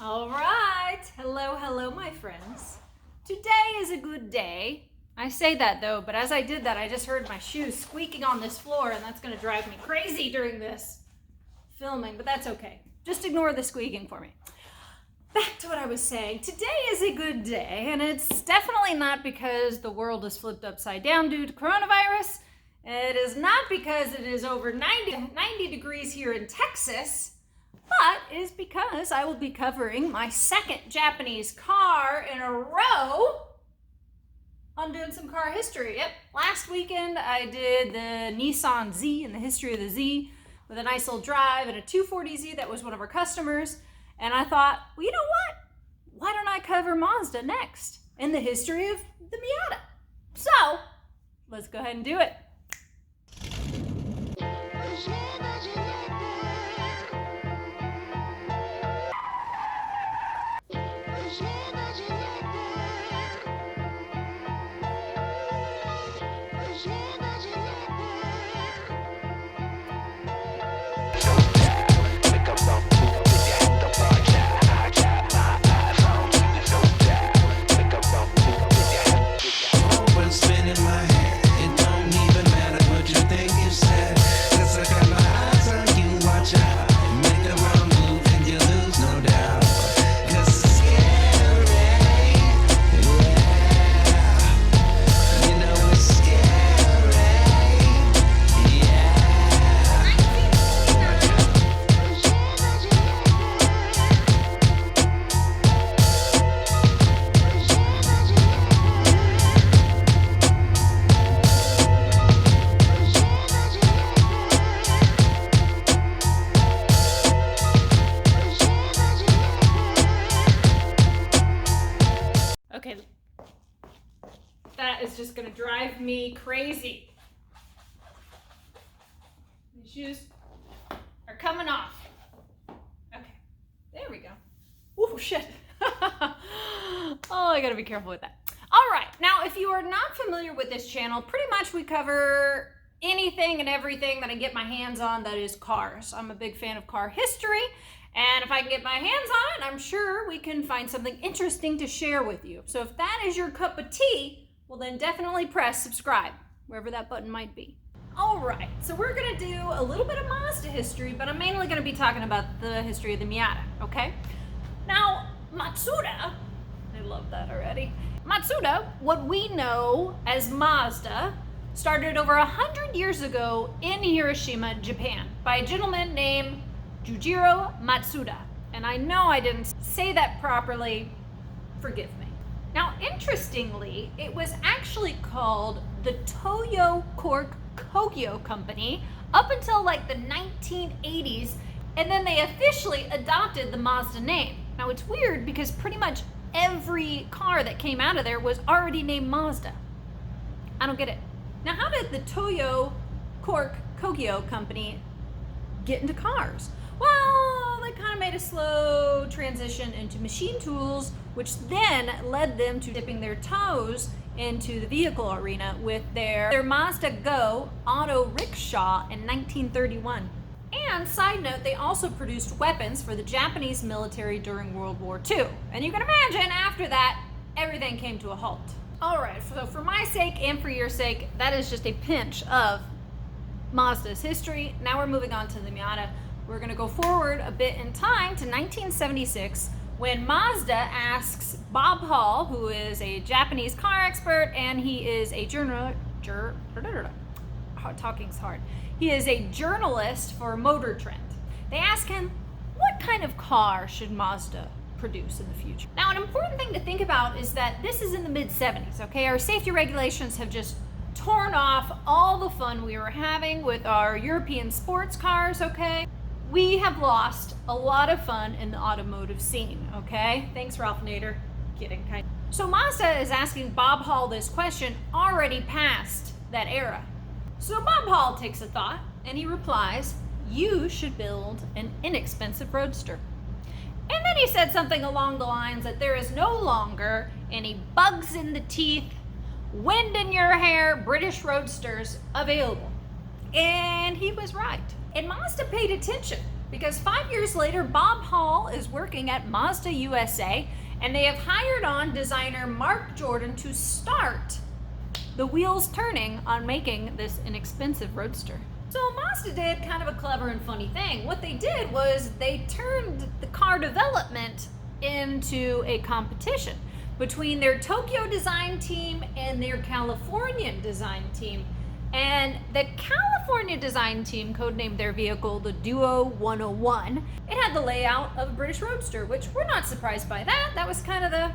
All right. Hello, my friends. Today is a good day. I say that though, but as I did that, I just heard my shoes squeaking on this floor, and that's going to drive me crazy during this filming, but that's okay. Just ignore the squeaking for me. Back to what I was saying. Today is a good day, and it's definitely not because the world is flipped upside down due to coronavirus. It is not because it is over 90 degrees here in Texas. But is because I will be covering my second Japanese car in a row on doing some car history. Yep, last weekend I did the Nissan Z and the history of the Z with a nice little drive and a 240Z that was one of our customers. And I thought, well, you know what? Why don't I cover Mazda next in the history of the Miata? So let's go ahead and do it. Okay, that is just gonna drive me crazy. The shoes are coming off. Okay, there we go. Oh shit. Oh, I gotta be careful with that. All right, now if you are not familiar with this channel, pretty much we cover anything and everything that I get my hands on that is cars. I'm a big fan of car history. And if I can get my hands on it, I'm sure we can find something interesting to share with you. So if that is your cup of tea, well then definitely press subscribe, wherever that button might be. All right, so we're gonna do a little bit of Mazda history, but I'm mainly gonna be talking about the history of the Miata, okay? Now, Matsuda, I love that already. Matsuda, what we know as Mazda, started over 100 years ago in Hiroshima, Japan, by a gentleman named Jujiro Matsuda. And I know I didn't say that properly, forgive me. Now, interestingly, it was actually called the Toyo Cork Kogyo Company up until like the 1980s, and then they officially adopted the Mazda name. Now, it's weird because pretty much every car that came out of there was already named Mazda. I don't get it. Now, how did the Toyo Cork Kogyo Company get into cars? Well, they kind of made a slow transition into machine tools, which then led them to dipping their toes into the vehicle arena with their Mazda Go auto rickshaw in 1931. And side note, they also produced weapons for the Japanese military during World War II. And you can imagine after that, everything came to a halt. All right, so for my sake and for your sake, that is just a pinch of Mazda's history. Now we're moving on to the Miata. We're going to go forward a bit in time to 1976 when Mazda asks Bob Hall, who is a Japanese car expert and he is a talking's hard. He is a journalist for Motor Trend. They ask him, what kind of car should Mazda produce in the future? Now, an important thing to think about is that this is in the mid-70s, okay? Our safety regulations have just torn off all the fun we were having with our European sports cars, okay? We have lost a lot of fun in the automotive scene, okay? Thanks, Ralph Nader. Kidding, kind. So Mazda is asking Bob Hall this question already past that era. So Bob Hall takes a thought and he replies, you should build an inexpensive roadster. And then he said something along the lines that there is no longer any bugs in the teeth, wind in your hair British roadsters available. And he was right. And Mazda paid attention because 5 years later, Bob Hall is working at Mazda USA, and they have hired on designer Mark Jordan to start the wheels turning on making this inexpensive roadster. So Mazda did kind of a clever and funny thing. What they did was they turned the car development into a competition between their Tokyo design team and their Californian design team. And the California design team codenamed their vehicle the Duo 101. It had the layout of a British roadster, which we're not surprised by that. That was kind of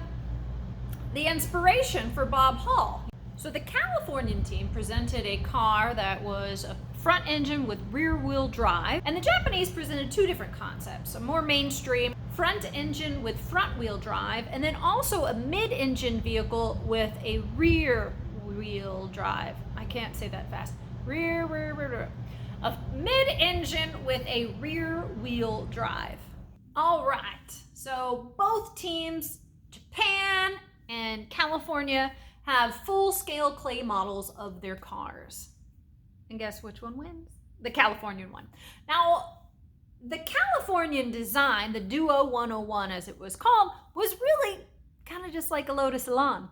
the inspiration for Bob Hall. So the Californian team presented a car that was a front engine with rear wheel drive, and the Japanese presented two different concepts: a more mainstream front engine with front wheel drive, and then also a mid-engine vehicle with a rear wheel drive. I can't say that fast. Rear. A mid-engine with a rear wheel drive. All right, so both teams, Japan and California, have full-scale clay models of their cars. And guess which one wins? The Californian one. Now, the Californian design, the Duo 101 as it was called, was really kind of just like a Lotus Elan.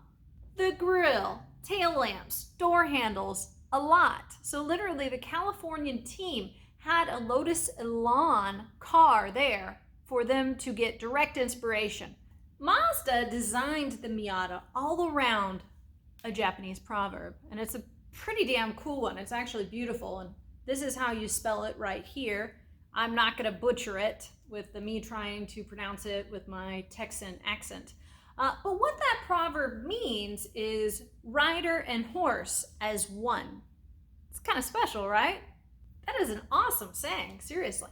The grille, tail lamps, door handles, a lot. So literally the Californian team had a Lotus Elan car there for them to get direct inspiration. Mazda designed the Miata all around a Japanese proverb, and it's a pretty damn cool one. It's actually beautiful, and this is how you spell it right here. I'm not going to butcher it with me trying to pronounce it with my Texan accent. But what that proverb means is rider and horse as one. It's kind of special, right? That is an awesome saying, seriously.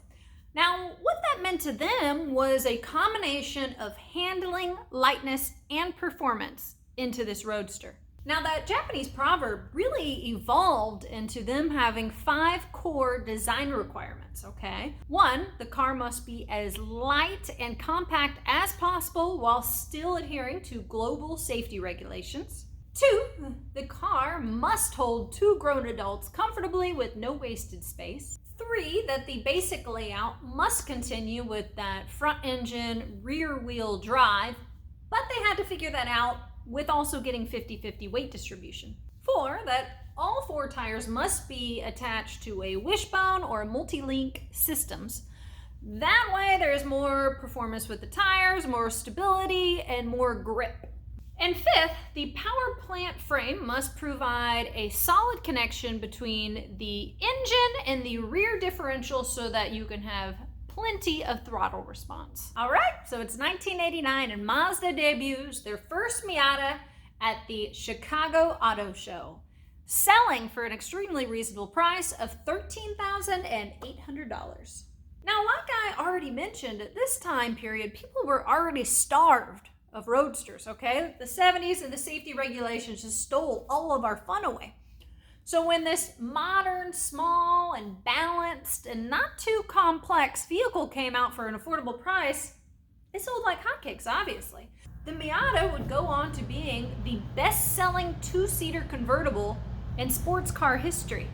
Now, what that meant to them was a combination of handling, lightness, and performance into this roadster. Now, that Japanese proverb really evolved into them having 5 core design requirements, okay? 1, the car must be as light and compact as possible while still adhering to global safety regulations. 2, the car must hold 2 grown adults comfortably with no wasted space. 3, that the basic layout must continue with that front engine, rear wheel drive, but they had to figure that out with also getting 50-50 weight distribution. 4, that all 4 tires must be attached to a wishbone or multi-link systems. That way there's more performance with the tires, more stability, and more grip. And 5th, the power plant frame must provide a solid connection between the engine and the rear differential so that you can have plenty of throttle response. All right, so it's 1989 and Mazda debuts their first Miata at the Chicago Auto Show, selling for an extremely reasonable price of $13,800. Now, like I already mentioned, at this time period, people were already starved of roadsters, okay? The 70s and the safety regulations just stole all of our fun away. So when this modern, small, and balanced, and not too complex vehicle came out for an affordable price, it sold like hotcakes, obviously. The Miata would go on to being the best-selling 2-seater convertible in sports car history.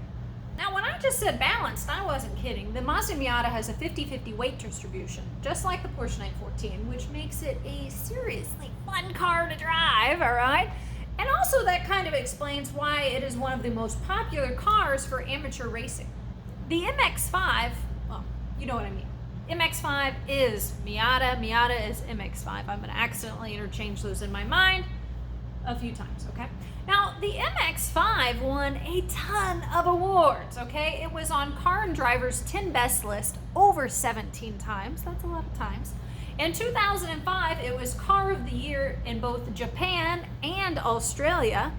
Now, when I just said balanced, I wasn't kidding. The Mazda Miata has a 50-50 weight distribution, just like the Porsche 914, which makes it a seriously fun car to drive, all right? And also that kind of explains why it is one of the most popular cars for amateur racing. The MX-5, well, you know what I mean. MX-5 is Miata, Miata is MX-5. I'm going to accidentally interchange those in my mind a few times, okay? Now, the MX-5 won a ton of awards, okay? It was on Car and Driver's 10 Best list over 17 times. That's a lot of times. In 2005, it was Car of the Year in both Japan and Australia,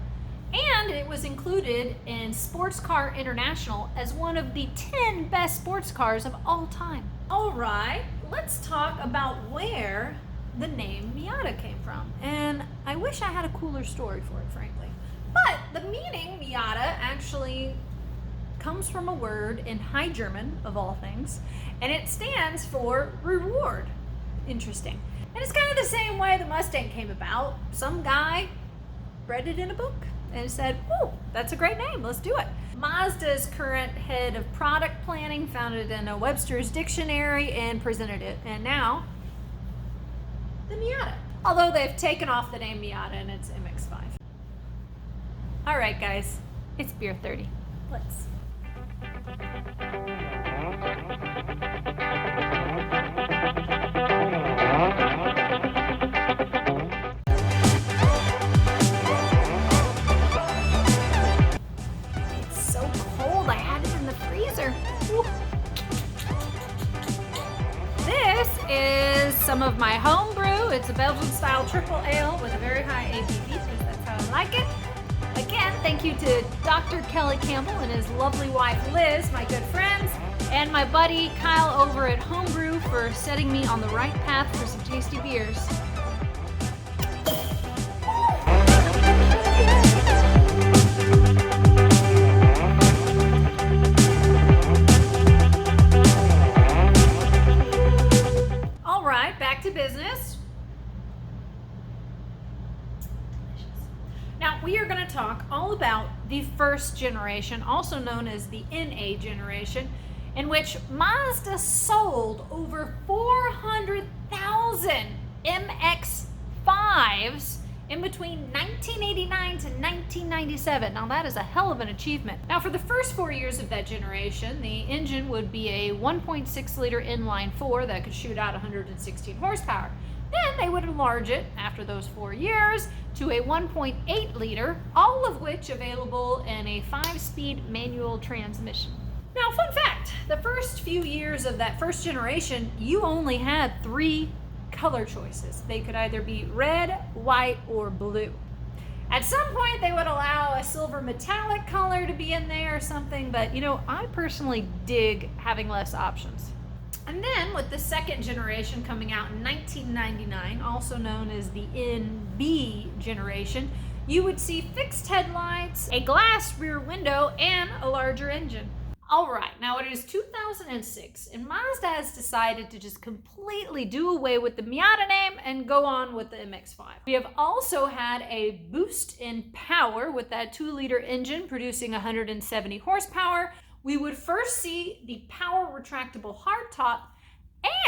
and it was included in Sports Car International as one of the 10 best sports cars of all time. All right, let's talk about where the name Miata came from. And I wish I had a cooler story for it, frankly. But the meaning Miata actually comes from a word in High German, of all things, and it stands for reward. Interesting. And it's kind of the same way the Mustang came about. Some guy read it in a book and said, "Ooh, that's a great name, let's do it." Mazda's current head of product planning found it in a Webster's dictionary and presented it, and now the Miata. Although they've taken off the name Miata and it's MX-5. All right, guys, it's beer 30. Let's. It's so cold, I had it in the freezer. Woo. This is some of my Homebrew. It's a Belgian-style triple ale with a very high ABV because that's how I like it. Again, thank you to Dr. Kelly Campbell and his lovely wife Liz, my good friends, and my buddy Kyle over at Homebrew for setting me on the right path for some tasty beers. All right, back to business. Now, we are going to talk all about the first generation, also known as the NA generation, in which Mazda sold over 400,000 MX-5s in between 1989 to 1997. Now, that is a hell of an achievement. Now, for the first 4 years of that generation, the engine would be a 1.6-liter inline 4 that could shoot out 116 horsepower. Then they would enlarge it after those 4 years to a 1.8 liter, all of which available in a 5-speed manual transmission. Now, fun fact, the first few years of that first generation, you only had 3 color choices. They could either be red, white, or blue. At some point, they would allow a silver metallic color to be in there or something, but you know, I personally dig having less options. And then with the second generation coming out in 1999, also known as the NB generation, you would see fixed headlights, a glass rear window, and a larger engine. All right, now it is 2006, and Mazda has decided to just completely do away with the Miata name and go on with the MX-5. We have also had a boost in power with that 2-liter engine producing 170 horsepower. We would first see the power retractable hardtop,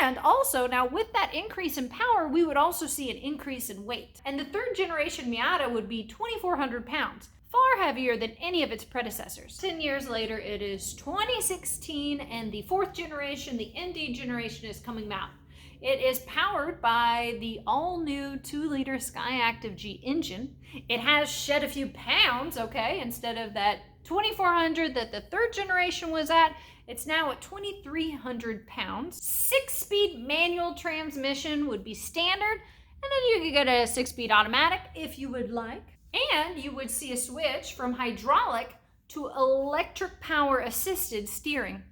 and also now with that increase in power, we would also see an increase in weight. And the third generation Miata would be 2,400 pounds, far heavier than any of its predecessors. 10 years later, it is 2016, and the fourth generation, the ND generation, is coming out. It is powered by the all-new 2-liter Skyactiv G engine. It has shed a few pounds, okay, instead of that 2,400 that the third generation was at, it's now at 2,300 pounds. 6-speed manual transmission would be standard, and then you could get a 6-speed automatic if you would like. And you would see a switch from hydraulic to electric power assisted steering.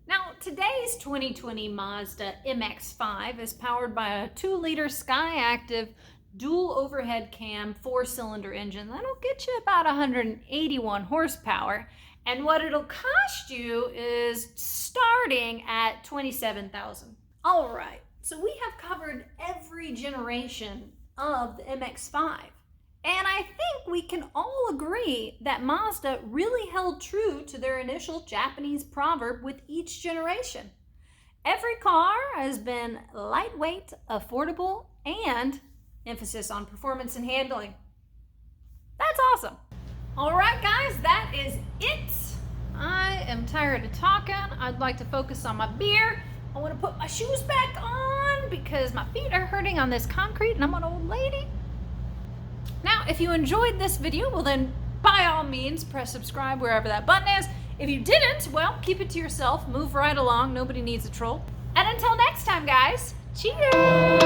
Now, today's 2020 Mazda MX-5 is powered by a 2-liter Skyactiv dual overhead cam 4-cylinder engine that'll get you about 181 horsepower, and what it'll cost you is starting at $27,000. All right, so we have covered every generation of the MX-5, and I think we can all agree that Mazda really held true to their initial Japanese proverb with each generation. Every car has been lightweight, affordable, and emphasis on performance and handling. That's awesome. All right, guys, that is it. I am tired of talking. I'd like to focus on my beer. I want to put my shoes back on because my feet are hurting on this concrete and I'm an old lady. Now, if you enjoyed this video, well then, by all means, press subscribe wherever that button is. If you didn't, well, keep it to yourself. Move right along. Nobody needs a troll. And until next time, guys, cheers!